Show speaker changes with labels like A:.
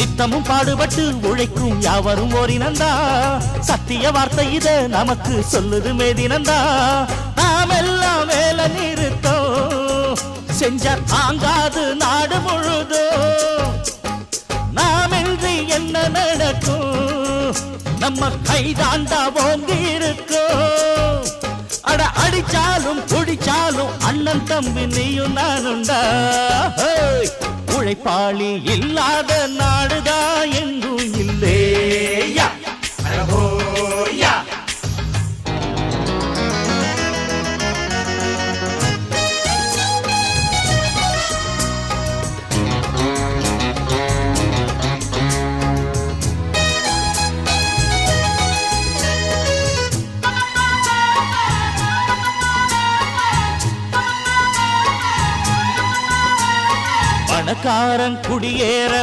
A: நித்தமும் பாடுபட்டு உழைக்கும் யாவரும் ஓரினந்தா சத்திய வார்த்தை இத நமக்கு சொல்லுது மேதினந்தா நாம் எல்லாம் வேலை நிறுத்தோம் செஞ்ச தாங்காது நாடு முழுதோ நாமின்றி என்ன நடக்கும் நம்ம கைதாண்டா ஓங்கி இருக்கோம் அட அடிச்சாலும் குடிச்சாலும் அண்ணன் தம்பி நீயும் நானுண்டா உழைப்பாளி இல்லாத நாடுதா எங்கும் இல்லேயா பணக்காரன் குடியேற